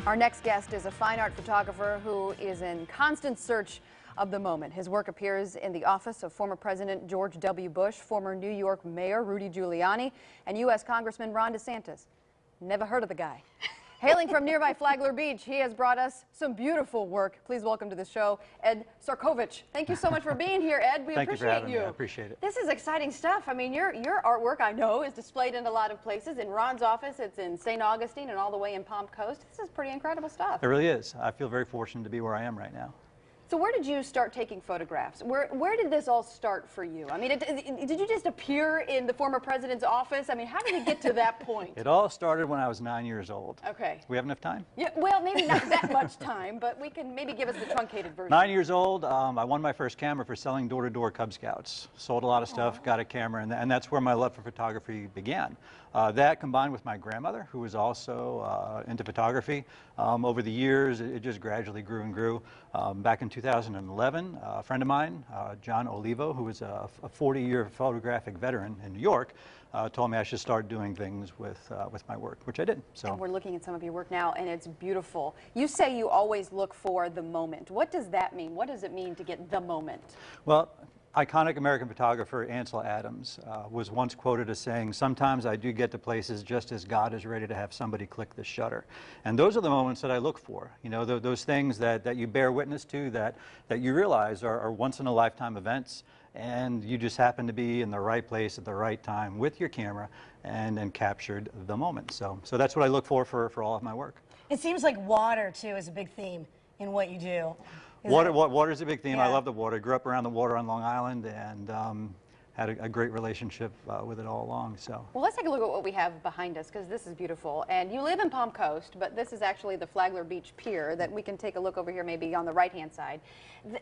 Our next guest is a fine art photographer who is in constant search of the moment. His work appears in the office of former President George W. Bush, former New York Mayor Rudy Giuliani, and U.S. Congressman Ron DeSantis. Never heard of the guy. Hailing from nearby Flagler Beach, he has brought us some beautiful work. Please welcome to the show, Ed Siarkowicz. Thank you so much for being here, Ed. We Thank you for having appreciate me. I appreciate it. This is exciting stuff. I mean, your artwork, I know, is displayed in a lot of places. In Ron's office, it's in St. Augustine and all the way in Palm Coast. This is pretty incredible stuff. It really is. I feel very fortunate to be where I am right now. So where did you start taking photographs? Where did this all start for you? I mean, did you just appear in the former president's office? I mean, how did it get to that point? It all started when I was 9 years old. Okay. We have enough time? Yeah, well, maybe not that much time, but we can maybe give us the truncated version. 9 years old, I won my first camera for selling door-to-door Cub Scouts. Sold a lot of stuff, got a camera, and that's where my love for photography began. That combined with my grandmother, who was also into photography. Over the years, it just gradually grew and grew. Back in 2011, a friend of mine, John Olivo, who was a 40-year photographic veteran in New York, told me I should start doing things with my work, which I did. So. And we're looking at some of your work now, and it's beautiful. You say you always look for the moment. What does that mean? What does it mean to get the moment? Well, iconic American photographer Ansel Adams was once quoted as saying, "Sometimes I do get to places just as God is ready to have somebody click the shutter." And those are the moments that I look for. You know, those things that you bear witness to, that you realize are once-in-a-lifetime events, and you just happen to be in the right place at the right time with your camera and captured the moment. So that's what I look for all of my work. It seems like water, too, is a big theme in what you do. Water's a big theme. Yeah. I love the water. Grew up around the water on Long Island and had a great relationship with it all along. So. Well, let's take a look at what we have behind us, because this is beautiful. And you live in Palm Coast, but this is actually the Flagler Beach Pier that we can take a look over here, maybe on the right-hand side.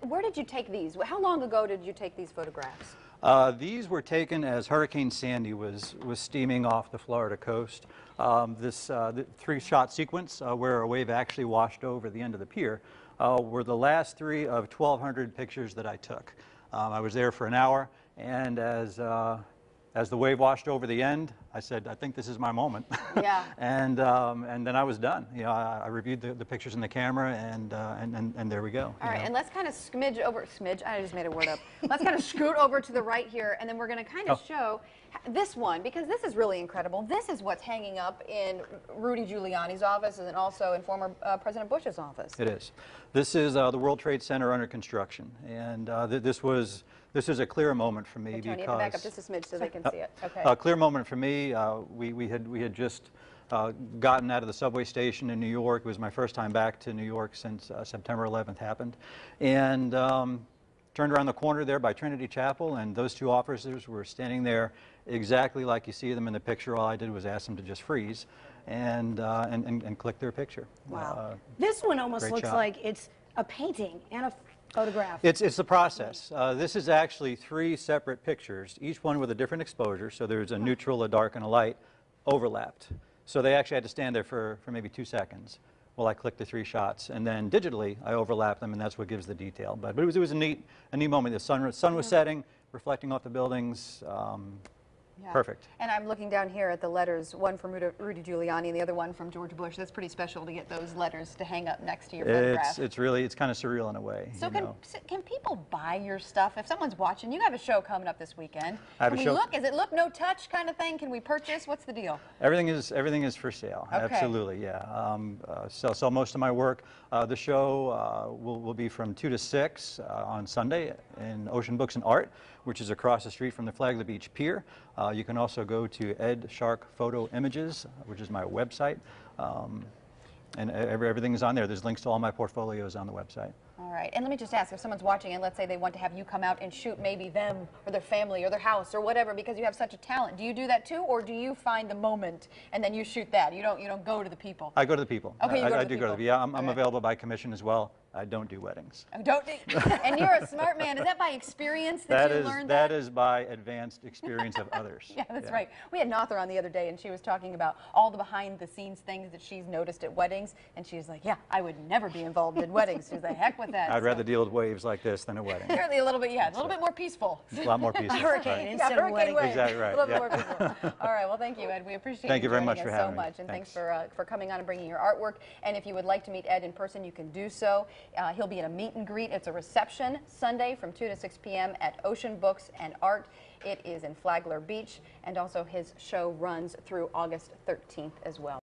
Where did you take these? How long ago did you take these photographs? These were taken as Hurricane Sandy was steaming off the Florida coast. The three-shot sequence where a wave actually washed over the end of the pier were the last three of 1,200 pictures that I took. I was there for an hour, and as the wave washed over the end, I said, "I think this is my moment." Yeah. and then I was done. You know, I reviewed the pictures in the camera, and there we go. All right, and let's kind of smidge over. I just made a word up. Let's kind of scoot over to the right here, and then we're going to kind of show this one, because this is really incredible. This is what's hanging up in Rudy Giuliani's office and also in former President Bush's office. It is. This is the World Trade Center under construction, and this is a clear moment for me, Tony, because back up just a smidge so they can see it. Okay. A clear moment for me. We had just gotten out of the subway station in New York. It was my first time back to New York since September 11th happened, and turned around the corner there by Trinity Chapel, and those two officers were standing there exactly like you see them in the picture. All I did was ask them to just freeze and click their picture. Wow. This one almost looks shot. like it's a painting and a photograph. It's the process. This is actually three separate pictures, each one with a different exposure. So there's a neutral, a dark, and a light overlapped. So they actually had to stand there for maybe 2 seconds while I clicked the three shots, and then digitally I overlap them, and that's what gives the detail. But it was a neat moment. The sun was setting, reflecting off the buildings. Yeah. Perfect. And I'm looking down here at the letters, one from Rudy Giuliani and the other one from George Bush. That's pretty special to get those letters to hang up next to your photograph. It's kind of surreal in a way. So can people buy your stuff? If someone's watching, you have a show coming up this weekend. Can we look? Is it look, no touch kind of thing? Can we purchase? What's the deal? Everything is for sale. Okay. Absolutely, yeah. Sell most of my work. The show will be from 2 to 6 on Sunday in Ocean Books and Art, which is across the street from the Flagler Beach Pier. You can also go to Ed Shark Photo Images, which is my website, and everything is on there. There's links to all my portfolios on the website. All right, and let me just ask, if someone's watching and let's say they want to have you come out and shoot maybe them or their family or their house or whatever because you have such a talent, do you do that too, or do you find the moment and then you shoot that? You don't go to the people? I go to the people. Okay, I do go to the people. Yeah, I'm available by commission as well. I don't do weddings. And you're a smart man. Is that by experience that you learned that? That is by advanced experience of others. Yeah, that's right. We had an author on the other day, and she was talking about all the behind-the-scenes things that she's noticed at weddings, and she was like, yeah, I would never be involved in weddings. She was like, heck with with that. I'd rather deal with waves like this than a wedding. Apparently a little bit, yeah, a little bit more peaceful. A lot more peaceful. Hurricane Right. instead of a wedding. wave. Exactly right, A little bit yeah. more peaceful. All right, well, thank you, Ed. We appreciate Thank you very joining much us for so having me. much, and thanks Thanks. for coming on and bringing your artwork. And if you would like to meet Ed in person, you can do so. He'll be in a meet and greet. It's a reception Sunday from 2 to 6 p.m. at Ocean Books and Art. It is in Flagler Beach, and also his show runs through August 13th as well.